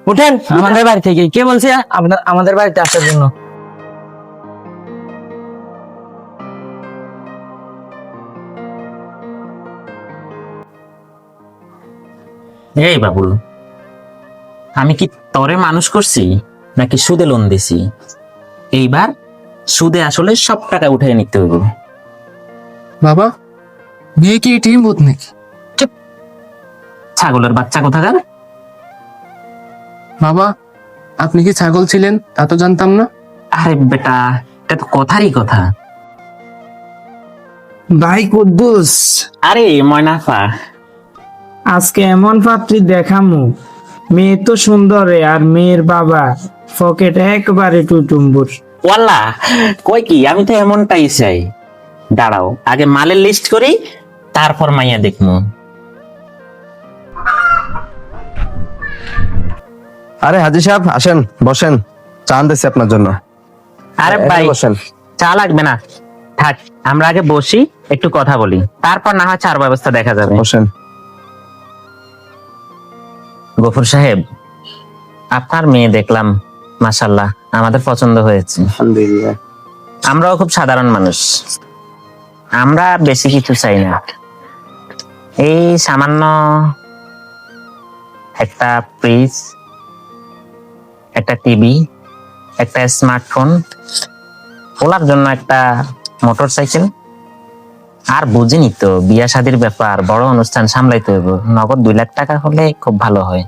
উঠেন আমাদের বাড়ি থেকে। কে বলছে আমাদের বাড়িতে আসার জন্য? এই বাবুল, আমি কি তরে মানুষ করছি নাকি সুদে লোন দিছি? এইবার সুদে আসলে সব টাকা উঠে নিতে হবে। বাবা, মেয়ে কি টিম বোধ নাকি? ছাগলের বাচ্চা কোথাকার। বাবা, আপনি কি ছাগল ছিলেন তা তো জানতাম না। আরে বেটা, এটা তো কথারই কথা। ভাই কুদ্দুস, আরে ময়নাফা, আজকে এমন পাত্রী দেখামু, মেয়ে তো সুন্দর রে, আর মেয়ের বাবা পকেট একবারে টুটুম্বুর। ওয়াল্লা কই কি, আমি তো এমনটাই চাই। দাঁড়াও, আগে মালের লিস্ট করি, তারপর মাইয়া দেখমু। আরে হাজি সাহেব আসেন, বসেন, চা আনতেছি আপনার জন্য। আরে ভাই, বসেন। চা লাগবে না, থাক, আমরা আগে বসি, একটু কথা বলি, তারপর না হয় চার ব্যবস্থা দেখা যাবে। বসেন। গফুর সাহেব, আপনার মেয়ে দেখলাম, মাশাআল্লাহ, আমাদের পছন্দ হয়েছে। আলহামদুলিল্লাহ। আমরাও খুব সাধারণ মানুষ, আমরা বেশি কিছু চাই না। এই সামান্য একটা ফ্রিজ, একটা টিভি, একটা স্মার্টফোন, ওলার জন্য একটা মোটরসাইকেল, আর বুঝিনি তো বিয়া শাদীর ব্যাপার, বড় অনুষ্ঠান সামলাইতে হইব, নগদ 2 লাখ টাকা হলে খুব ভালো হয়।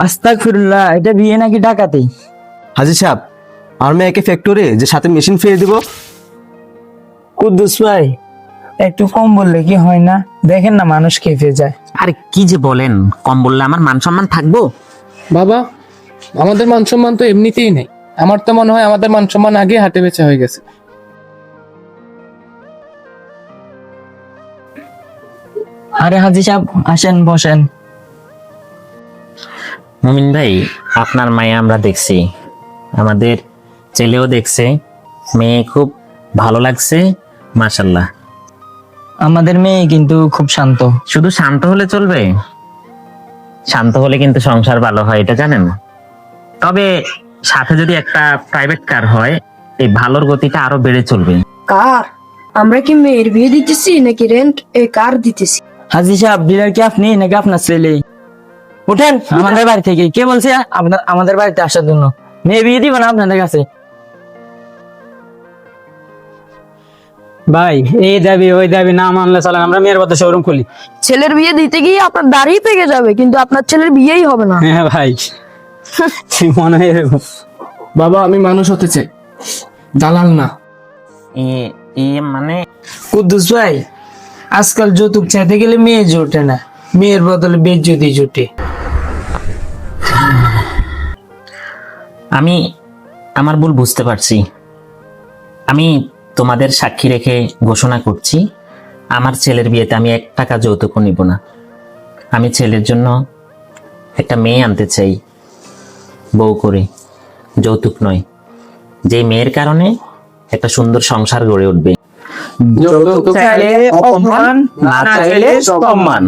আস্তাগফিরুল্লাহ, এটা বিয়ে নাকি ডাকাতি? হাজি সাহেব, আমার মেয়েকে ফ্যাক্টরি যে সাথে মেশিন ফিরে দিব। কুদ্দুস ভাই, একটু কম বললে কি হয় না? দেখেন না মানুষ খেপে যায়। আরে কি যে বলেন, কম বললে আমার মান সম্মান থাকবো? বাবা, আমাদের মান সম্মান তো এমনিতেই নেই। আমার তো মনে হয় আমাদের মান সম্মান আগে হাটে বেচা হয়ে গেছে। আরে হাজি সাহেব আসেন, বসেন। মুমিন ভাই, আপনার মায়া আমরা দেখছি, আমাদের ছেলেও দেখছে, মেয়ে খুব ভালো লাগছে, মাশাআল্লাহ। আমাদের মেয়ে কিন্তু খুব শান্ত। শুধু শান্ত হলে চলবে? শান্ত হলে কিন্তু সংসার ভালো হয়, এটা জানেন? তবে সাথে যদি একটা প্রাইভেট কার হয়, এই ভালোর গতিটা আরো বেড়ে চলবে। কার? আমরা কি মেয়ের বিয়ে দিতেছি নাকি রেন্ট এ কার দিতেছি? হাজি সাহেব, ডিলার কি আপনি নাকি আপনার ছেলে? উঠেন আমাদের বাড়ি থেকে। কে বলছে আমাদের বাড়িতে আসার জন্য? মেয়ে বিয়ে দিব না আপনাদের কাছে। ভাই, এই দাবি ওই দাবি না মানলে চলেন, আমরা মেয়ের পথে শোরুম খুলি। ছেলের বিয়ে দিতে গিয়ে আপনার দাড়ি পেকে যাবে, কিন্তু আপনার ছেলের বিয়েই হবে না। হ্যাঁ ভাই, কি মনে হয় এরকম? বাবা, আমি মানুষ হতে চাই, দালাল না। মানে কুদ্দুস ভাই, আজকাল যৌতুক চাইতে গেলে মেয়ে জোটে না, মেয়ের বদলে বেজ্জতি জোটে। আমি আমার ভুল বুঝতে পারছি। আমি তোমাদের সাক্ষী রেখে ঘোষণা করছি, আমার ছেলের বিয়েতে আমি 1 টাকা যৌতুক নিব না। আমি ছেলের জন্য একটা মেয়ে আনতে চাই, বউ করে, যৌতুক নয়, যে মেয়ের কারণে একটা সুন্দর সংসার গড়ে উঠবে। যৌতুক চাইলে অপমান, না চাইলে সম্মান।